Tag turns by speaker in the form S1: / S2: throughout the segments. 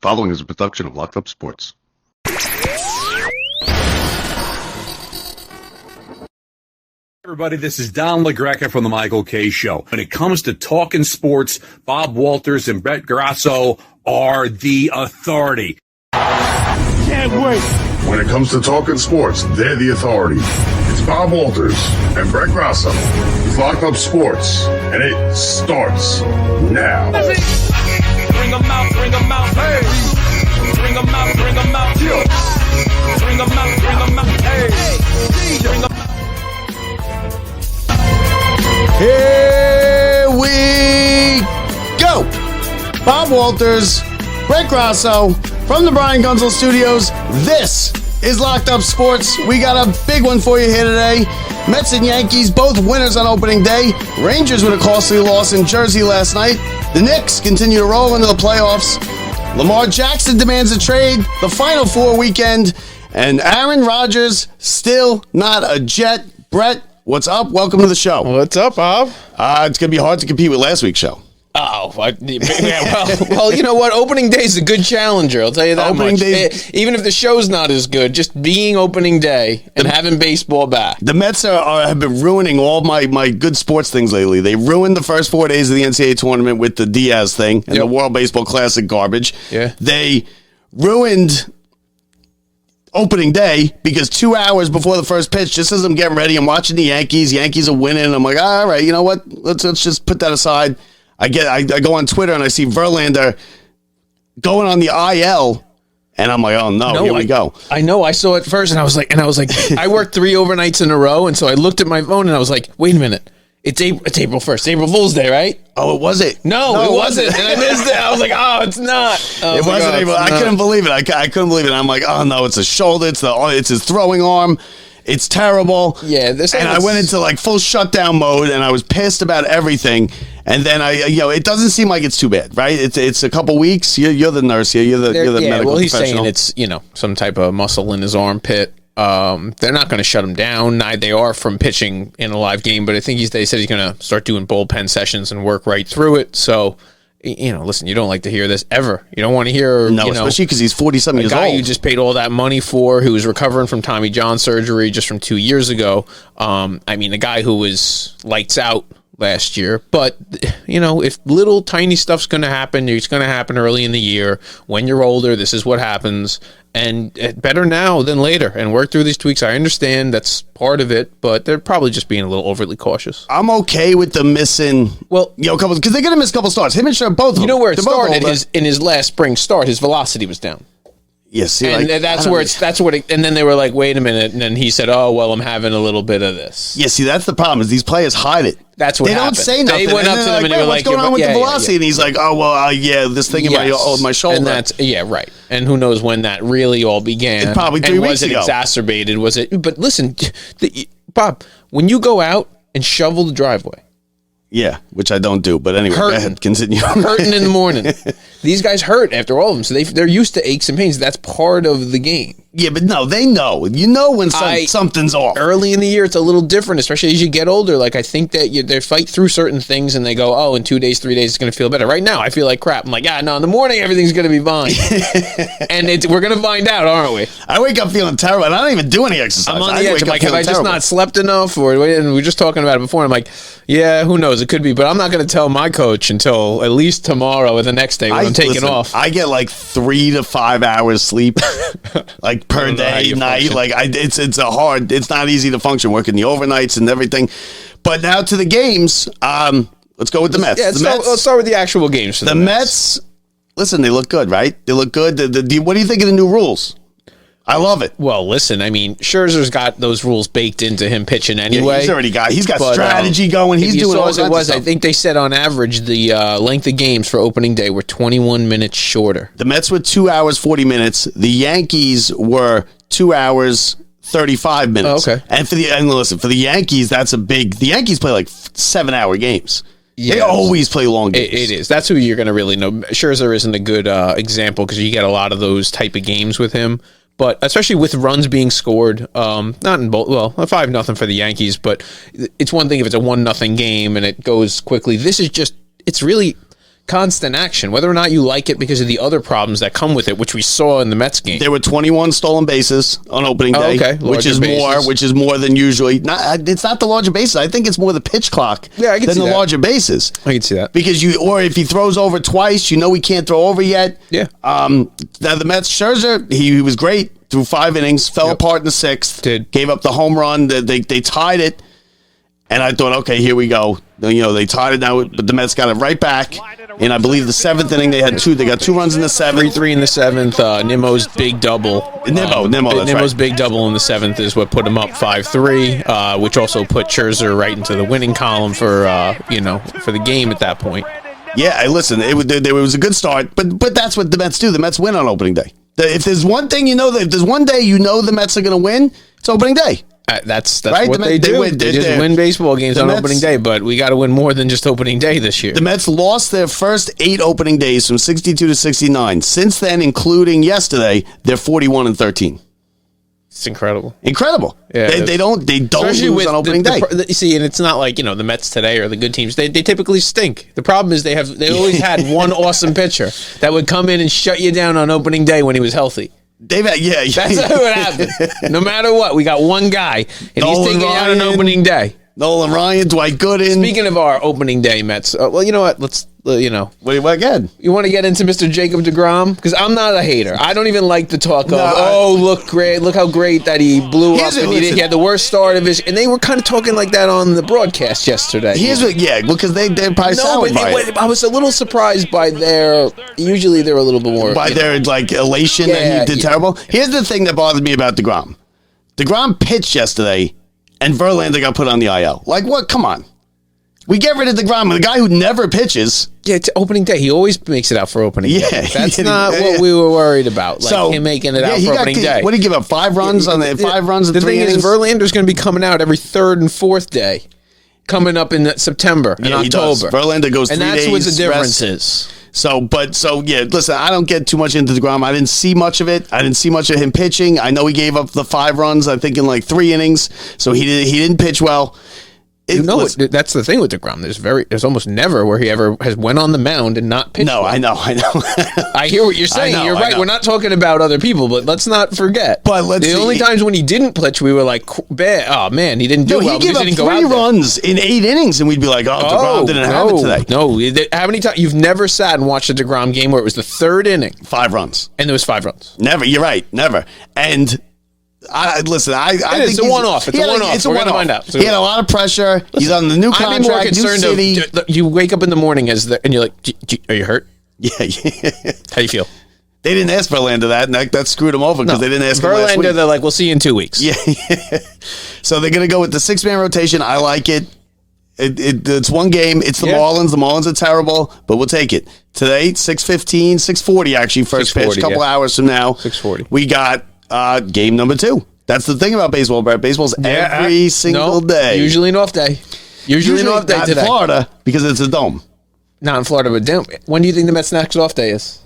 S1: Following is a production of Locked Up Sports.
S2: Everybody, this is Don LaGreca from the Michael K. Show. When it comes to talking sports, Bob Walters and Brett Grasso are the authority.
S3: Can't wait.
S4: When it comes to talking sports, they're the authority. It's Bob Walters and Brett Grasso. It's Locked Up Sports, and it starts now.
S3: Bring them out, bring them out, hey. Bring them out, bring them out, yo. Bring them out, bring them out, hey. Bring them out.
S5: Here we go. Bob Walters, Brett Grasso from the Brian Gunzel Studios. This is Locked Up Sports. We got a big one for you here today. Mets and Yankees, both winners on opening day. Rangers with a costly loss in Jersey last night. The Knicks continue to roll into the playoffs. Lamar Jackson demands a trade. The Final Four weekend. And Aaron Rodgers still not a Jet. Brett, what's up? Welcome to the show.
S6: What's up, Bob?
S5: It's going to be hard to compete with last week's show.
S6: Well, you know what? Opening day is a good challenger. I'll tell you that
S5: Opening
S6: much.
S5: day-
S6: Even if the show's not as good, just being opening day and having baseball back.
S5: The Mets have been ruining all my good sports things lately. They ruined the first 4 days of the NCAA tournament with the Diaz thing and the World Baseball Classic garbage.
S6: Yeah.
S5: They ruined opening day because 2 hours before the first pitch, just as I'm getting ready, I'm watching the Yankees. Yankees are winning. I'm like, all right, you know what? Let's just put that aside. I go on Twitter and I see Verlander going on the IL, and I'm like, oh no, here we go.
S6: I know. I saw it first, and I was like, I worked 3 overnights in a row, and so I looked at my phone, and I was like, wait a minute. It's April 1st. It's April Fool's Day, right?
S5: Oh, it was it?
S6: No, it wasn't. And I missed it. I was like, oh, it's not.
S5: It wasn't April. I couldn't believe it. I couldn't believe it. I'm like, oh no, it's a shoulder. It's his throwing arm. It's terrible.
S6: Yeah,
S5: and I went into like full shutdown mode, and I was pissed about everything. And then it doesn't seem like it's too bad, right? It's a couple weeks. You're the nurse here. You're the medical
S6: he's
S5: professional.
S6: saying it's some type of muscle in his armpit. They're not going to shut him down. They are from pitching in a live game, but I think they said he's going to start doing bullpen sessions and work right through it. So, listen, you don't like to hear this ever. You don't want to hear,
S5: especially because he's 40-something years old.
S6: A guy you just paid all that money for, who was recovering from Tommy John surgery just from 2 years ago. A guy who was lights out last year, but if little tiny stuff's going to happen, it's going to happen early in the year. When you're older, this is what happens, and better now than later. And work through these tweaks. I understand that's part of it, but they're probably just being a little overly cautious.
S5: I'm okay with them missing. Well, couple because they're going to miss a couple starts. Him and Sher, both of them.
S6: You know where it started? In his last spring start, his velocity was down.
S5: Yes,
S6: and that's what. And then they were like, "Wait a minute!" And then he said, "Oh, well, I'm having a little bit of this."
S5: Yeah, see, that's the problem. Is these players hide it.
S6: That's what
S5: they
S6: happened.
S5: don't say nothing.
S6: They went up to them and they were like,
S5: "What's going on with the velocity?"
S6: Yeah.
S5: And he's like, "Oh, well, this thing in my shoulder."
S6: And that's right. And who knows when that really all began?
S5: It's probably 3 weeks ago.
S6: Was it exacerbated? Was it? But listen, Bob, when you go out and shovel the driveway.
S5: Yeah, which I don't do. But anyway, go ahead, continue.
S6: Hurting in the morning. These guys hurt after all of them, so they're used to aches and pains. That's part of the game.
S5: Yeah, but no, they know. You know when something's off.
S6: Early in the year, it's a little different, especially as you get older. Like, I think that they fight through certain things, and they go, oh, in 2 days, 3 days, it's going to feel better. Right now, I feel like crap. I'm like, no, in the morning, everything's going to be fine. And we're going to find out, aren't we?
S5: I wake up feeling terrible, and I don't even do any exercise.
S6: I'm on the edge. I'm like, have I just not slept enough? Or we were just talking about it before, and I'm like, yeah, who knows? It could be, but I'm not going to tell my coach until at least tomorrow or the next day when I'm taking off.
S5: I get like 3 to 5 hours sleep, like per day, night. Like it's not easy to function working the overnights and everything. But now to the games. Let's go with the Mets.
S6: Yeah, let's start with the actual games.
S5: The Mets. Listen, they look good, right? They look good. What do you think of the new rules? I love it.
S6: Well, listen, Scherzer's got those rules baked into him pitching anyway.
S5: Yeah, he's got strategy going. He's doing all kinds of stuff.
S6: I think they said on average the length of games for opening day were 21 minutes shorter.
S5: The Mets were 2 hours, 40 minutes. The Yankees were 2 hours, 35 minutes.
S6: Oh, okay.
S5: And listen, for the Yankees, the Yankees play like 7-hour games.
S6: Yes.
S5: They always play long games.
S6: It is. That's who you're going to really know. Scherzer isn't a good example because you get a lot of those type of games with him. But especially with runs being scored, not in both, 5-0 for the Yankees, but it's one thing if it's a 1-0 game and it goes quickly. This is just, it's really constant action, whether or not you like it because of the other problems that come with it, which we saw in the Mets game.
S5: There were 21 stolen bases on opening day, which is more than usually. It's not the larger bases. I think it's more the pitch clock than the larger bases.
S6: I can see that.
S5: Because if he throws over twice, he can't throw over yet.
S6: Yeah.
S5: Now the Mets, Scherzer, he was great through 5 innings, fell apart in the 6th, gave up the home run. They tied it. And I thought, okay, here we go. They tied it now, but the Mets got it right back. And I believe the 7th inning, they got 2 runs in the 7th.
S6: 3-3 in the 7th. Nimmo's big double. Nimmo's big double in the 7th is what put him up 5-3, which also put Scherzer right into the winning column for the game at that point.
S5: Yeah, listen, it was a good start, but that's what the Mets do. The Mets win on opening day. If there's one thing if there's one day the Mets are going to win, it's opening day.
S6: That's right? what they do. They just win baseball games on opening day, but we got to win more than just opening day this year.
S5: The Mets lost their first 8 opening days from 62 to 69. Since then, including yesterday, they're 41-13.
S6: It's incredible.
S5: Yeah, they don't lose on opening day.
S6: You see, and it's not like the Mets today or the good teams. They typically stink. The problem is they always had one awesome pitcher that would come in and shut you down on opening day when he was healthy.
S5: That's
S6: what happened. No matter what, we got one guy, and he's taking out an opening day.
S5: Nolan Ryan, Dwight Gooden.
S6: Speaking of our opening day Mets, well, you know what? Let's,
S5: What again?
S6: You want to get into Mr. Jacob deGrom? Because I'm not a hater. I don't even like the talk of, look how great that he blew up and he had the worst start of his. And they were kind of talking like that on the broadcast yesterday.
S5: Because they're probably soured by it.
S6: I was a little surprised by usually they're a little bit more.
S5: By their elation that he did terrible. Here's the thing that bothered me about deGrom. deGrom pitched yesterday, and Verlander got put on the IL. Like, what? Come on. We get rid of deGrom, the guy who never pitches.
S6: Yeah, it's opening day. He always makes it out for opening day. That's not what we were worried about. Like him making it out for opening day.
S5: What did he give up? 5 runs on the 5 runs in 3 innings?
S6: The thing is, Verlander's going to be coming out every 3rd and 4th day, coming up in September and October.
S5: Verlander goes 3 days.
S6: And that's what the difference is.
S5: Listen, I don't get too much into deGrom. I didn't see much of it. I didn't see much of him pitching. I know he gave up the 5 runs, I think, in like 3 innings. So he didn't pitch well.
S6: That's the thing with deGrom. There's almost never where he ever has went on the mound and not pitched.
S5: No, well. I know.
S6: I hear what you're saying. You're right. We're not talking about other people, but let's not forget. The only times when he didn't pitch, we were like, oh man, he didn't do well.
S5: He gave up 3 runs in 8 innings, and we'd be like, deGrom didn't have it today.
S6: No, how many times you've never sat and watched a deGrom game where it was the 3rd inning,
S5: 5 runs,
S6: and there was 5 runs?
S5: Never. You're right. Never. And I think
S6: it's a one-off. It's a one-off. We're going to find out.
S5: He had a lot of pressure. He's on the new contract.
S6: I'm more concerned you wake up in the morning and you're like, are you hurt?
S5: Yeah.
S6: How do you feel?
S5: They didn't ask Verlander that, and that screwed him over because they didn't ask him last week.
S6: They're like, we'll see you in 2 weeks.
S5: Yeah. So they're going to go with the 6-man rotation. I like it. It's one game. It's the Marlins. The Marlins are terrible, but we'll take it. Today, 6:15, 6:40 actually, first pitch, a couple hours from now.
S6: 6:40.
S5: We got game number 2. That's the thing about baseball, Brett. Baseball's every single day.
S6: Usually an off day. Usually an off day today.
S5: Not in Florida, because it's a dome.
S6: Not in Florida, but dome. When do you think the Mets' next off day is?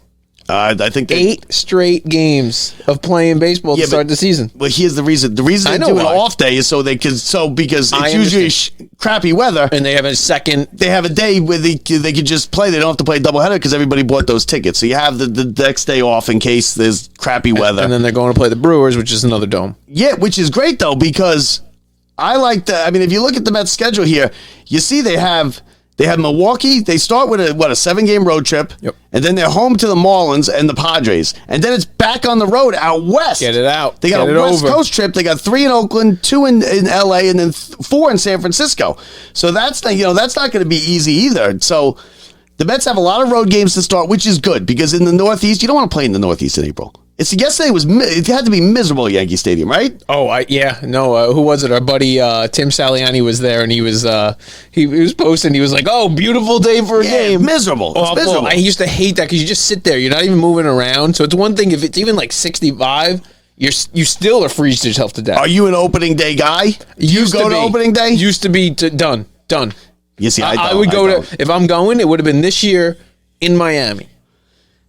S5: I think
S6: 8 straight games of playing baseball to start the season.
S5: Well, here's the reason. The reason they do an off day is because it's usually crappy weather,
S6: and they have a second.
S5: They have a day where they could just play. They don't have to play a doubleheader because everybody bought those tickets. So you have the next day off in case there's crappy weather.
S6: And then they're going to play the Brewers, which is another dome.
S5: Yeah, which is great though, because I like the. I mean, if you look at the Mets schedule here, you see they have Milwaukee. They start with a 7-game road trip, and then they're home to the Marlins and the Padres, and then it's back on the road out west.
S6: Get it out.
S5: They got a West Coast trip. They got 3 in Oakland, 2 in LA, and then 4 in San Francisco. So that's not going to be easy either. So the Mets have a lot of road games to start, which is good because in the Northeast, you don't want to play in the Northeast in April. Yesterday it had to be miserable at Yankee Stadium, right?
S6: Oh, who was it? Our buddy Tim Saliani was there, and he was posting. He was like, "Oh, beautiful day for a game."
S5: Miserable. It's miserable.
S6: I used to hate that because you just sit there. You're not even moving around. So it's one thing if it's even like 65. You still are freezing yourself to death.
S5: Are you an opening day guy? You go to opening day?
S6: Used to be done.
S5: You see,
S6: I would go to if I'm going. It would have been this year in Miami.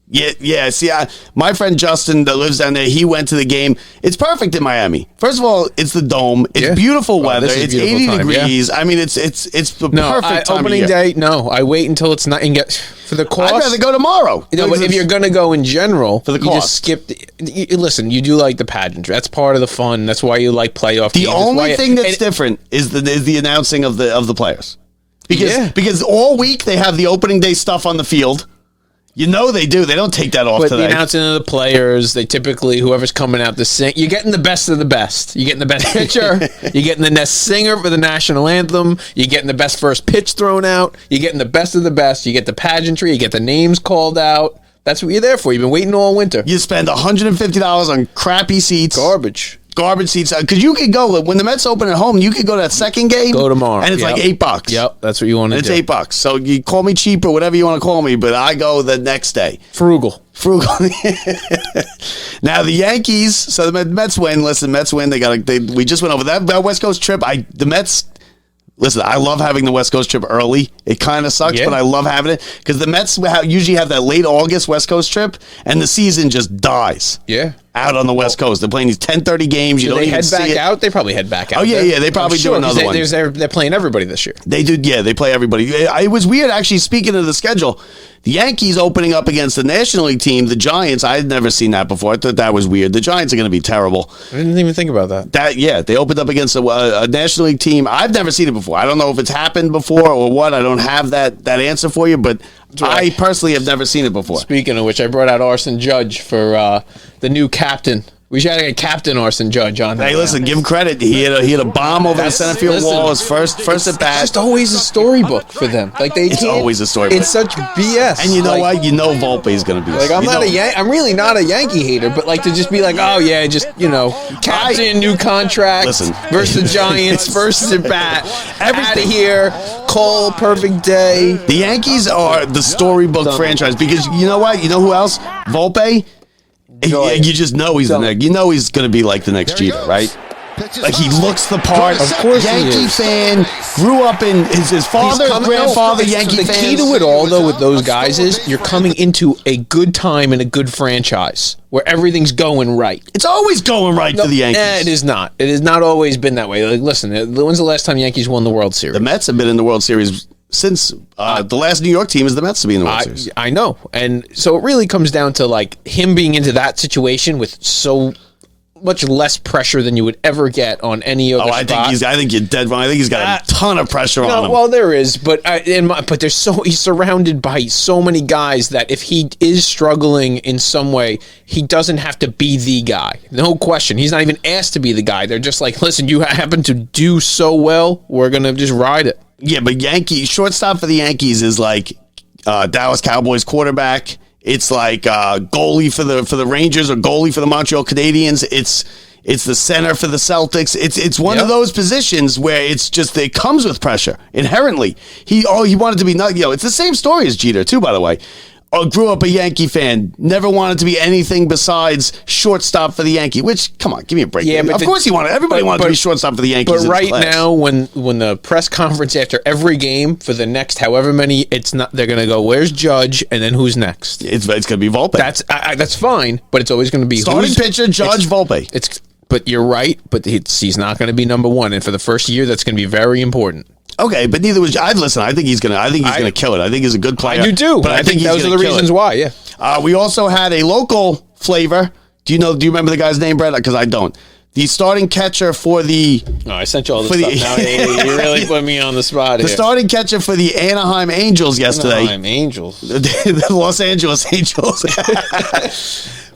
S5: Yeah. See, my friend Justin that lives down there, he went to the game. It's perfect in Miami. First of all, it's the dome. It's beautiful weather.
S6: This is
S5: It's
S6: beautiful
S5: 80
S6: time,
S5: degrees. I mean, it's the perfect time
S6: opening
S5: of year.
S6: day. No, I wait until it's not and get for the cost.
S5: I'd rather go tomorrow.
S6: No, but if you're going to go in general,
S5: For the
S6: you
S5: cost.
S6: just skip. Listen, you do like the pageantry. That's part of the fun. That's why you like playoff
S5: The
S6: games. That's why
S5: only thing that's different is the announcing of the players. Because all week they have the opening day stuff on the field. You know they do. They don't take that off
S6: But
S5: today.
S6: the announcing of the players, they typically, whoever's coming out to sing, you're getting the best of the best. You're getting the best pitcher. You're getting the best singer for the national anthem. You're getting the best first pitch thrown out. You're getting the best of the best. You get the pageantry. You get the names called out. That's what you're there for. You've been waiting all winter.
S5: You spend $150 on crappy seats.
S6: Garbage
S5: seats. Because you could go, when the Mets open at home, you could go to that second game.
S6: Go tomorrow.
S5: And it's like $8.
S6: Yep, that's what you want to
S5: It's
S6: do.
S5: $8. So you call me cheap or whatever you want to call me, but I go the next day.
S6: Frugal.
S5: Now the Yankees, so the Mets win. Listen, Mets win. We just went over that West Coast trip. The Mets. Listen, I love having the West Coast trip early. It kind of sucks, but I love having it because the Mets usually have that late August West Coast trip, and the season just dies.
S6: Yeah.
S5: Out on the West Coast, they're playing these 10:30 games. You
S6: Do
S5: don't
S6: they
S5: even
S6: head
S5: see
S6: back
S5: it.
S6: out? They probably head back out.
S5: Oh yeah, they probably do another one.
S6: They're playing everybody this year.
S5: They do, yeah. They play everybody. It was weird, actually. Speaking of the schedule, the Yankees opening up against the National League team, the Giants. I had never seen that before. I thought that was weird. The Giants are going to be terrible.
S6: I didn't even think about that.
S5: They opened up against a National League team. I've never seen it before. I don't know if it's happened before or what. I don't have that answer for you, but I personally have never seen it before.
S6: Speaking of which, I brought out Arson Judge for the new captain. We should have a captain Arson Judge on.
S5: Hey, listen, give him credit. He had a bomb over the center field wall. His first at bat.
S6: It's just always a storybook for them. Like
S5: It's always a storybook.
S6: It's such BS.
S5: And you know what? You know Volpe is going to be.
S6: Like I'm really not a Yankee hater, but like to just be like, oh yeah, just captain, new contract, versus the Giants, first at bat, out of here, Cole, perfect day.
S5: The Yankees are the storybook franchise because you know what? You know who else? Volpe. You just know he's the next. You know he's going to be like the next Jeter, right? Like he looks the part.
S6: Of course,
S5: Yankee fan. Grew up in his father, grandfather, Yankee fan.
S6: The key to it all, though, with those guys is you're coming into a good time and a good franchise where everything's going right.
S5: It's always going right for the Yankees.
S6: It is not. It has not always been that way. Like, listen, when's the last time the Yankees won the World Series?
S5: The Mets have been in the World Series since the last New York team is the Mets to be in the World Series.
S6: I know. And so it really comes down to like him being into that situation with so much less pressure than you would ever get on any other spot.
S5: I think you're dead wrong. I think he's got a ton of pressure on him.
S6: Well, there is, but he's surrounded by so many guys that if he is struggling in some way, he doesn't have to be the guy. No question. He's not even asked to be the guy. They're just like, listen, you happen to do so well. We're going to just ride it.
S5: Yeah, but shortstop for the Yankees is like Dallas Cowboys quarterback. It's like goalie for the Rangers or goalie for the Montreal Canadiens. It's the center for the Celtics. It's one of those positions where it comes with pressure inherently. He wanted to be it's the same story as Jeter too, by the way. Grew up a Yankee fan, never wanted to be anything besides shortstop for the Yankee. Which, come on, give me a break.
S6: Yeah, but
S5: everybody wanted to be shortstop for the Yankees.
S6: But right now, when the press conference after every game for the next however many, they're going to go, where's Judge, and then who's next?
S5: It's going to be Volpe.
S6: That's fine, but it's always going to be
S5: starting pitcher Judge Volpe.
S6: But you're right, but he's not going to be number one, and for the first year, that's going to be very important.
S5: Okay, but neither was I. Listen, I think he's gonna kill it. I think he's a good player.
S6: You do, but I think those are the reasons why. Yeah.
S5: We also had a local flavor. Do you remember the guy's name, Brett? Because I don't. The starting catcher for the.
S6: No, I sent you all the stuff. Now you really put me on the spot.
S5: The starting catcher for the Anaheim Angels yesterday.
S6: Anaheim Angels.
S5: The Los Angeles Angels.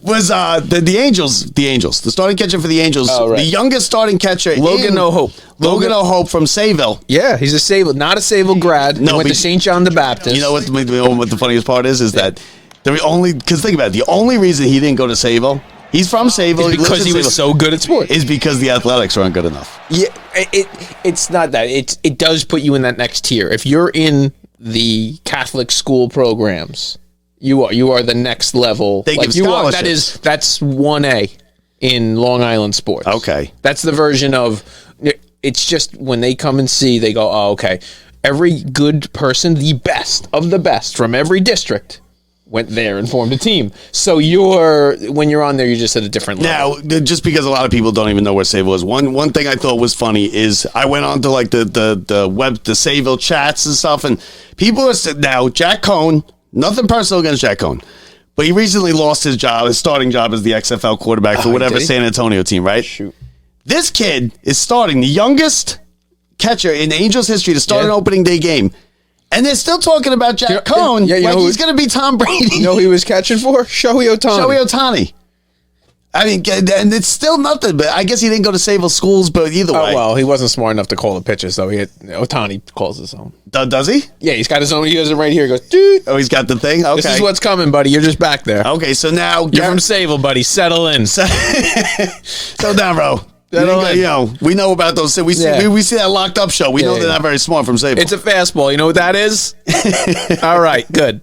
S5: Was the Angels. The Angels. The starting catcher for the Angels.
S6: Oh, right.
S5: The youngest starting catcher.
S6: Logan O'Hope.
S5: Logan O'Hope from Sayville.
S6: Yeah, he's a Sayville, not a Sayville grad.
S5: No,
S6: he went to St. John the Baptist.
S5: You know what the funniest part is that because think about it, the only reason he didn't go to Sayville, he's from Sayville,
S6: because he was so good at sports,
S5: is because the athletics aren't good enough.
S6: Yeah, it's not that. It does put you in that next tier. If you're in the Catholic school programs, you are the next level.
S5: They give scholarships.
S6: That's 1A in Long Island sports.
S5: Okay,
S6: that's the version of. It's just when they come and see, they go, oh, okay. Every good person, the best of the best from every district, went there and formed a team. So when you're on there, you're just at a different level.
S5: Now, just because a lot of people don't even know where Sayville is, one thing I thought was funny is I went on to like the Sayville chats and stuff, and people are now Jack Cohn. Nothing personal against Jack Cohn, but he recently lost his starting job as the XFL quarterback for whatever San Antonio team, right?
S6: Shoot.
S5: This kid is starting the youngest catcher in Angels history to start an opening day game. And they're still talking about Jack Cohn like he's going to be Tom Brady.
S6: You know who he was catching for? Shohei
S5: Ohtani. I mean, and it's still nothing, but I guess he didn't go to Sayville schools, but either way.
S6: Oh, well, he wasn't smart enough to call the pitches, though. Ohtani calls his own.
S5: Does he?
S6: Yeah, he's got his own. He has it right here. He goes, dude.
S5: Oh, he's got the thing? Okay.
S6: This is what's coming, buddy. You're just back there.
S5: Okay, so now...
S6: You're from Sayville, buddy. Settle in.
S5: Settle down, bro.
S6: You
S5: we know about those. We see that Locked Up show. We know they're not very smart from Sayville.
S6: It's a fastball. You know what that is? All right, good.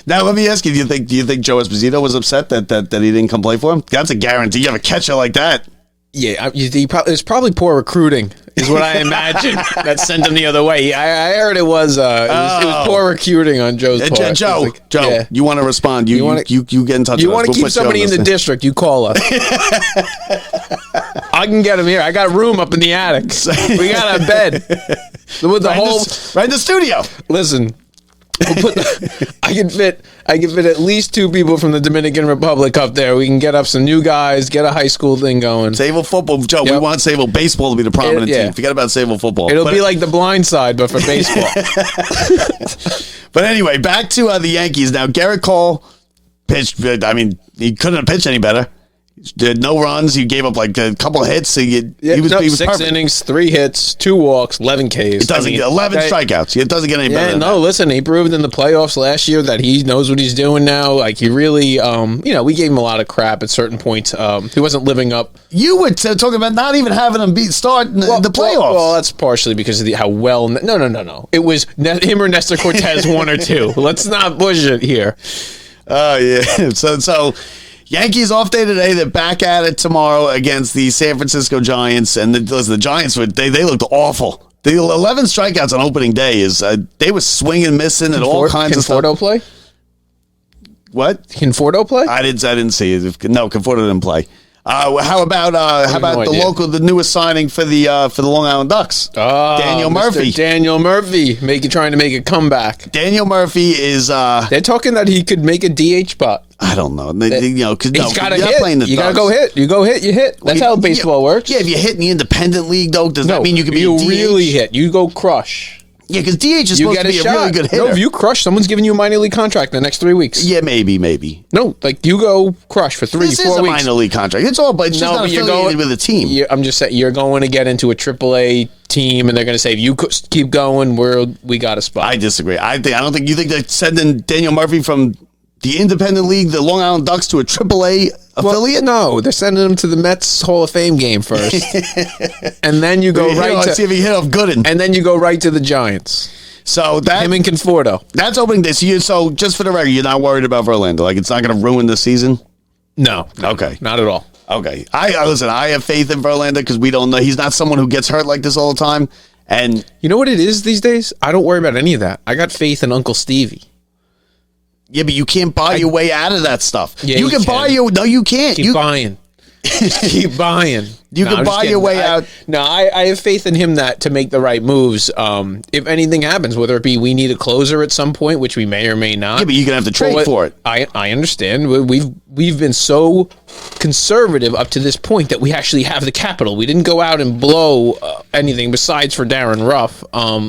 S5: Now let me ask you: Do you think Joe Esposito was upset that he didn't come play for him? That's a guarantee. You have a catcher like that.
S6: Yeah, it's probably poor recruiting, is what I imagine that sent him the other way. I heard it was poor recruiting on Joe's part.
S5: Joe, you want to respond? You get in touch.
S6: You want to keep somebody in the district? You call us. I can get him here. I got room up in the attic. We got a bed with the whole
S5: right in the studio.
S6: Listen. I can fit at least 2 people from the Dominican Republic up there. We can get up some new guys, get a high school thing going.
S5: Sayville football, Joe. We want Sayville baseball to be the prominent team. Forget about Sayville football.
S6: It'll be like the Blind Side, but for baseball.
S5: But anyway, back to the Yankees now. Garrett Cole pitched. I mean, he couldn't have pitched any better. Did no runs. He gave up like a couple of hits. So he was
S6: 6
S5: perfect.
S6: innings, 3 hits, 2 walks, 11 Ks.
S5: It doesn't get 11 strikeouts. It doesn't get any better.
S6: Listen, he proved in the playoffs last year that he knows what he's doing now. Like he really, we gave him a lot of crap at certain points. He wasn't living up.
S5: You were talking about not even having him start in the playoffs.
S6: Well, that's partially because of how well. No. It was him or Nestor Cortez, 1 or 2. Let's not push it here.
S5: Oh yeah. So. Yankees off day today. They're back at it tomorrow against the San Francisco Giants. And the Giants, they looked awful. The 11 strikeouts on opening day is they were swinging, missing, and all kinds of stuff.
S6: Conforto play?
S5: What?
S6: Conforto play?
S5: I didn't see it. No, Conforto didn't play. How about the newest signing for the Long Island Ducks? Daniel Murphy.
S6: Daniel Murphy trying to make a comeback.
S5: Daniel Murphy is.
S6: They're talking that he could make a DH spot.
S5: I don't know. Because
S6: he's got to hit. You got to go hit. You go hit. You hit. That's how baseball works.
S5: Yeah, if you hit in the independent league, though, does that mean you can be a DH?
S6: Really hit? You go crush.
S5: Yeah, because DH is supposed to be a really good hitter.
S6: No, if you crush, someone's giving you a minor league contract in the next 3 weeks.
S5: Yeah, maybe.
S6: No, like you go crush for 3-4 weeks.
S5: This is a minor league contract. It's all, but it's just not affiliated with a team.
S6: I'm just saying, you're going to get into a AAA team, and they're going to say, if you keep going, we got a spot.
S5: I disagree. I don't think you think they're sending Daniel Murphy from the independent league, the Long Island Ducks, to a AAA affiliate?
S6: No, they're sending him to the Mets Hall of Fame game first, and then you go
S5: let's see if he hit off Gooden,
S6: and then you go right to the Giants.
S5: So that
S6: him and Conforto.
S5: That's opening day. So just for the record, you're not worried about Verlander. Like it's not going to ruin the season.
S6: No.
S5: Okay.
S6: Not at all.
S5: Okay. I have faith in Verlander because we don't know. He's not someone who gets hurt like this all the time. And
S6: you know what it is these days? I don't worry about any of that. I got faith in Uncle Stevie.
S5: Yeah, but you can't buy your way out of that stuff.
S6: Yeah,
S5: you can buy your. No, you can't.
S6: Keep buying. Keep buying.
S5: You can buy your way out.
S6: I have faith in him to make the right moves. If anything happens, whether it be we need a closer at some point, which we may or may not.
S5: Yeah, but you're gonna have to trade for it.
S6: I understand. We've been so conservative up to this point that we actually have the capital. We didn't go out and blow anything besides for Darren Ruff,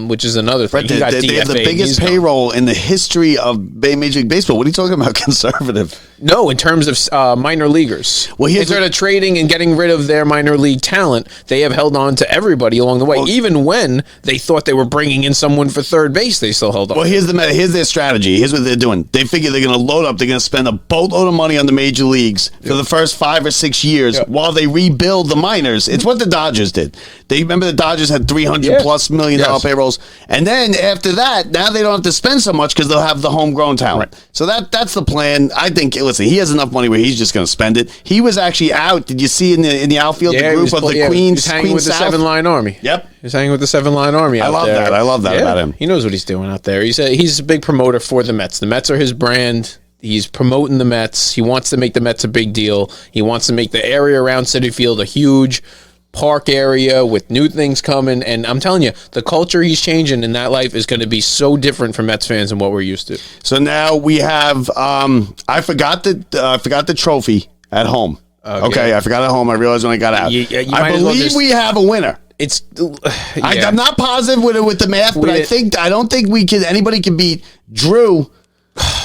S6: which is another thing.
S5: Right, they have the biggest payroll in the history of Major League Baseball. What are you talking about, conservative?
S6: No, in terms of minor leaguers.
S5: Well,
S6: instead of trading and getting rid of their minor league talent, they have held on to everybody along the way. Well, even when they thought they were bringing in someone for third base, they still held on.
S5: Well, here's their strategy. Here's what they're doing. They figure they're going to load up. They're going to spend a boatload of money on the major leagues for the first 5 or 6 years while they rebuild the minors. It's what the Dodgers did. They remember the Dodgers had $300+ million payrolls, and then after that, now they don't have to spend so much because they'll have the homegrown talent. Right. So that's the plan. I think. Listen, he has enough money where he's just going to spend it. He was actually out. Did you see in the outfield the group of the Queens?
S6: He's hanging with the 7-line army.
S5: Yep,
S6: he's hanging with the 7-line army.
S5: I love that. I love that about him.
S6: He knows what he's doing out there. He's a big promoter for the Mets. The Mets are his brand. He's promoting the Mets. He wants to make the Mets a big deal. He wants to make the area around Citi Field a huge park area with new things coming. And I'm telling you, the culture he's changing in that life is going to be so different for Mets fans than what we're used to.
S5: So now we have. I forgot the trophy at home. Okay, I forgot at home. I realized when I got out. I believe we have a winner.
S6: It's.
S5: I'm not positive with the math, but I don't think anybody can beat Drew,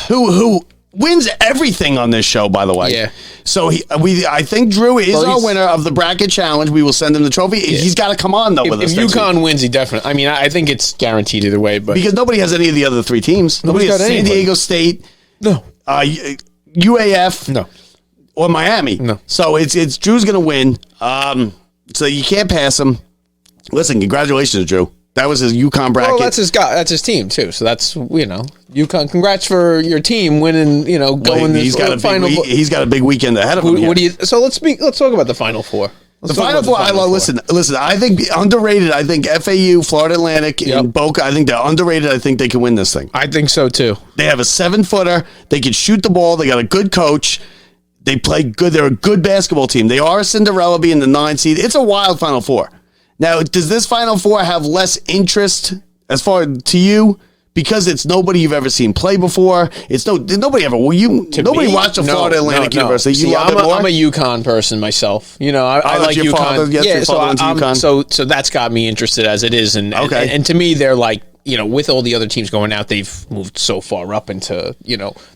S5: who wins everything on this show, by the way.
S6: Yeah.
S5: So I think Drew is our winner of the bracket challenge. We will send him the trophy. Yeah. He's got to come on though with us.
S6: If UConn wins, he definitely. I mean, I think it's guaranteed either way, but
S5: because nobody has any of the other three teams. Nobody has San Diego State.
S6: No.
S5: UAF.
S6: No.
S5: Or Miami.
S6: No.
S5: So it's Drew's going to win. So you can't pass him. Listen, congratulations, Drew. That was his UConn bracket.
S6: Well, that's his team too. So that's UConn. Congrats for your team winning. Going this final.
S5: He's got a big weekend ahead of him.
S6: So let's talk about the Final Four.
S5: The Final Four. Listen. I think underrated. I think FAU, Florida Atlantic, and Boca. I think they're underrated. I think they can win this thing.
S6: I think so too.
S5: They have a 7-footer. They can shoot the ball. They got a good coach. They play good. They're a good basketball team. They are a Cinderella being the 9 seed. It's a wild Final Four. Now, does this Final Four have less interest as far to you because it's nobody you've ever seen play before? It's nobody ever. Nobody watched a Florida Atlantic University.
S6: See, I'm a UConn person myself. I like UConn. So that's got me interested as it is, and to me, they're like. With all the other teams going out, they've moved so far up into,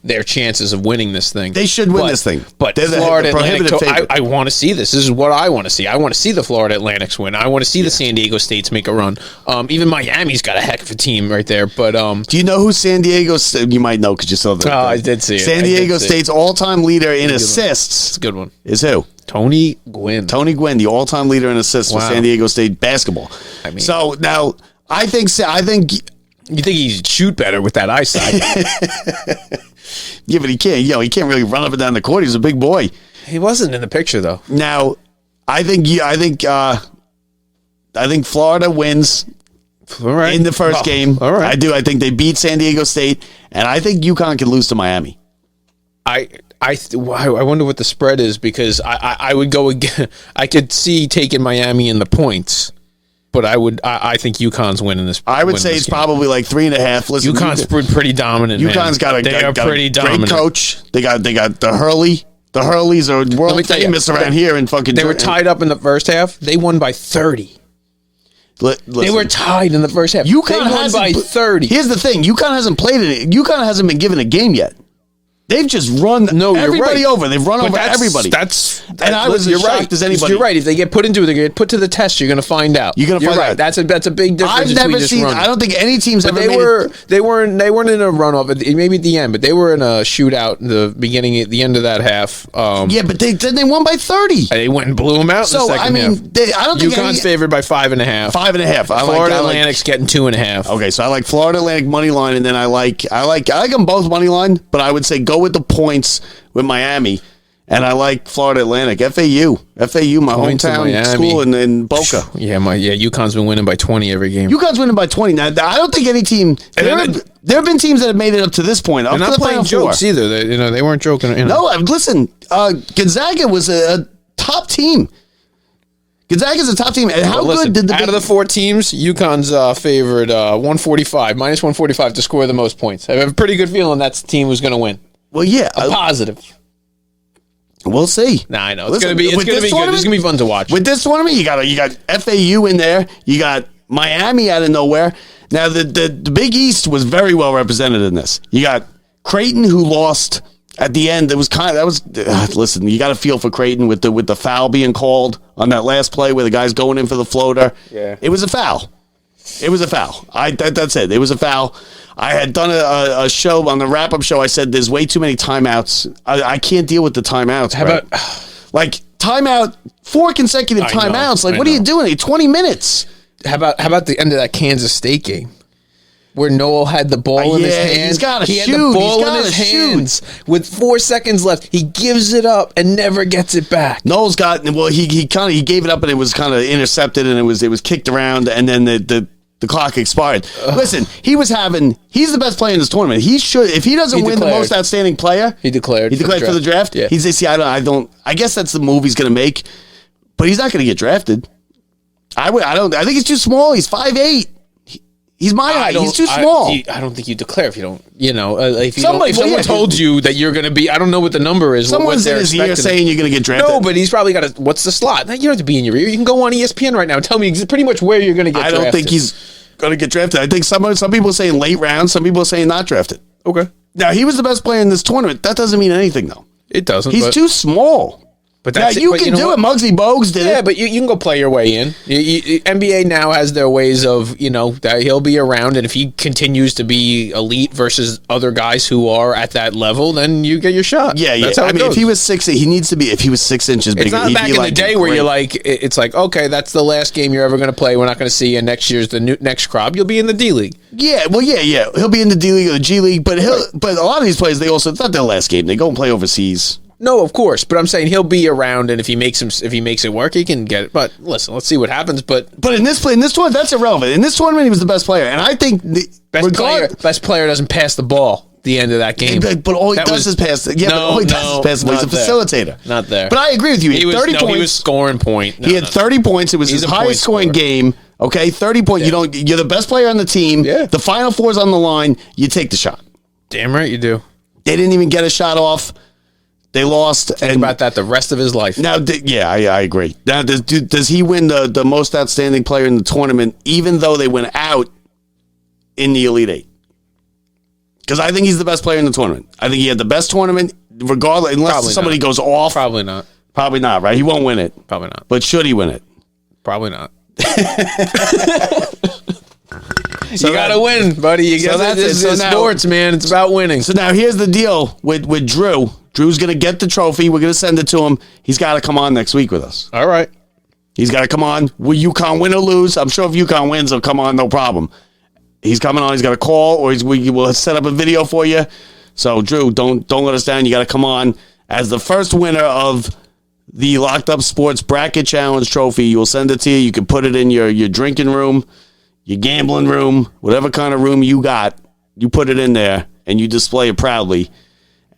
S6: their chances of winning this thing.
S5: They should win this thing.
S6: But
S5: they're
S6: Florida Atlantic, I want to see this. This is what I want to see. I want to see the Florida Atlantics win. I want to see the San Diego States make a run. Even Miami's got a heck of a team right there. But
S5: do you know who San Diego? You might know because you saw the.
S6: I did see it.
S5: San Diego State's all-time leader in assists.
S6: It's a good one.
S5: Is who?
S6: Tony Gwynn.
S5: Tony Gwynn, the all-time leader in assists for San Diego State basketball. So now. I think
S6: you think he'd shoot better with that eyesight.
S5: Yeah, but he can't. He can't really run up and down the court. He's a big boy.
S6: He wasn't in the picture though.
S5: Now, I think Florida wins in the first game.
S6: All right.
S5: I do. I think they beat San Diego State, and I think UConn can lose to Miami.
S6: I wonder what the spread is because I would go again. I could see taking Miami in the points. But I think UConn's winning this.
S5: I would say it's probably like 3.5. Listen,
S6: UConn's pretty dominant.
S5: UConn's got a great coach. They got the Hurley. The Hurleys are world famous around here in fucking.
S6: They were tied up in the first half. They won by 30. They were tied in the first half.
S5: UConn
S6: won by 30.
S5: Here's the thing: UConn hasn't played it. UConn hasn't been given a game yet. They've just run everybody over. They've run over everybody. And I was as shocked as anybody.
S6: You're right. If they get put into it, they get put to the test. You're going to find out. You're right. That's a big difference.
S5: I've never seen. I don't think any teams ever.
S6: They weren't in a runoff. Maybe at the end, but they were in a shootout in the beginning, at the end of that half.
S5: But they won by 30.
S6: They went and blew them out. In the second half.
S5: I don't think
S6: UConn's favored by 5.5.
S5: 5.5.
S6: Florida Atlantic's getting 2.5.
S5: Okay, so I like Florida Atlantic money line, and then I like them both money line, but I would say go with the points with Miami, and I like Florida Atlantic. FAU, my hometown school in Boca.
S6: UConn's been winning by 20 every game.
S5: UConn's winning by 20. Now, I don't think any team. There have been teams that have made it up to this point.
S6: They're not playing jokes either. They weren't joking.
S5: No, listen. Gonzaga was a top team. Gonzaga's a top team. And how good did
S6: out of the 4 teams, UConn's favored 145, minus 145 to score the most points. I have a pretty good feeling that's the team who's going to win.
S5: Well, yeah,
S6: positive.
S5: We'll see.
S6: Nah, I know it's going to be good. This is going to be fun to watch.
S5: With this tournament, you got FAU in there. You got Miami out of nowhere. Now the Big East was very well represented in this. You got Creighton, who lost at the end. Listen, you got to feel for Creighton with the foul being called on that last play where the guy's going in for the floater.
S6: Yeah,
S5: it was a foul. That's it. It was a foul. I had done a show on the wrap-up show. I said there's way too many timeouts. I can't deal with the timeouts.
S6: How about
S5: timeout, 4 consecutive timeouts? What are you doing? 20 minutes.
S6: How about the end of that Kansas State game? Where Noel had the ball in his hands. He had the ball in his hands with 4 seconds left. He gives it up and never gets it back.
S5: Noel's he gave it up and it was kind of intercepted and it was kicked around, and then the the clock expired. Listen, he's the best player in this tournament. He should, if he doesn't win the most outstanding player,
S6: He declared
S5: for the draft.
S6: Yeah.
S5: I guess that's the move he's going to make, but he's not going to get drafted. I think he's too small. He's 5'8". He's my height. He's too small.
S6: I don't think you declare if you don't. If someone told you that you're going to be, I don't know what the number is.
S5: Someone's in his ear saying you're going to get drafted.
S6: No, but he's probably got what's the slot? You don't have to be in your ear. You can go on ESPN right now and tell me pretty much where you're going to get drafted.
S5: I don't think he's going to get drafted. I think some people are saying late round. Some people are saying not drafted.
S6: Okay.
S5: Now, he was the best player in this tournament. That doesn't mean anything, though.
S6: It doesn't.
S5: He's too small.
S6: But
S5: that's you can do it. Muggsy Bogues did it.
S6: Yeah, but you can go play your way in. NBA now has their ways of, that he'll be around, and if he continues to be elite versus other guys who are at that level, then you get your shot.
S5: Yeah.
S6: That's how it goes.
S5: If he was 6, he needs to be. If he was 6 inches bigger,
S6: it's not
S5: he'd
S6: back
S5: be
S6: in
S5: like
S6: the day where you're like, it's like, okay, that's the last game you're ever going to play. We're not going to see you next year's next crop. You'll be in the D League.
S5: Yeah, well, yeah. He'll be in the D League or the G League, but but a lot of these players, it's not their last game. They go and play overseas.
S6: No, of course, but I'm saying he'll be around, and if he makes it work, he can get it. But listen, let's see what happens. But
S5: in this tournament, that's irrelevant. In this tournament, he was the best player, and I think
S6: best player doesn't pass the ball at the end of that game.
S5: But all he does is pass. Yeah, but all he does is pass the ball. He's a facilitator.
S6: Not there.
S5: But I agree with you. He had 30 points.
S6: He was scoring point.
S5: He had 30 points. It was his highest scoring game. Okay, 30 points.
S6: Yeah.
S5: You're the best player on the team. Yeah. The Final Four's on the line. You take the shot.
S6: Damn right you do.
S5: They didn't even get a shot off. They lost.
S6: Think about that the rest of his life.
S5: Now, I agree. Now, does he win the most outstanding player in the tournament, even though they went out in the Elite Eight? Because I think he's the best player in the tournament. I think he had the best tournament, regardless, unless somebody goes off.
S6: Probably not.
S5: Probably not, right? He won't win it.
S6: Probably not.
S5: But should he win it?
S6: Probably not. So you got to win, buddy. This is sports, man. It's about winning.
S5: So now here's the deal with Drew. Drew's going to get the trophy. We're going to send it to him. He's got to come on next week with us.
S6: All right.
S5: He's got to come on. UConn win or lose? I'm sure if UConn wins, he'll come on, no problem. He's coming on. He's got to call, or we will set up a video for you. So, Drew, don't let us down. You got to come on as the first winner of the Locked Up Sports Bracket Challenge trophy. You'll send it to you. You can put it in your drinking room, your gambling room, whatever kind of room you got. You put it in there, and you display it proudly.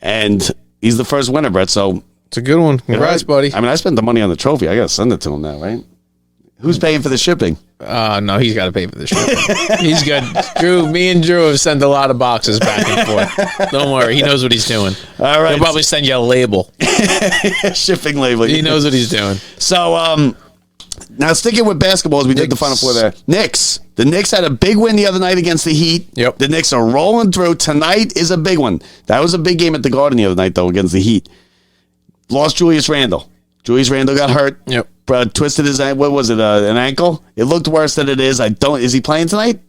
S5: And he's the first winner, Brett. So
S6: it's a good one. Congrats, buddy.
S5: I mean, I spent the money on the trophy. I got to send it to him now, right? Who's paying for the shipping?
S6: No, he's got to pay for the shipping. He's good. Me and Drew have sent a lot of boxes back and forth. Don't worry. He knows what he's doing.
S5: All right.
S6: He'll probably send you a label.
S5: Shipping label.
S6: He knows what he's doing.
S5: So, now sticking with basketball as we did the Final Four there. Knicks. The Knicks had a big win the other night against the Heat.
S6: Yep.
S5: The Knicks are rolling through. Tonight is a big one. That was a big game at the Garden the other night, though, against the Heat. Lost Julius Randle. Julius Randle got hurt.
S6: Yep.
S5: Twisted his, what was it, an ankle? It looked worse than it is. Is he playing tonight?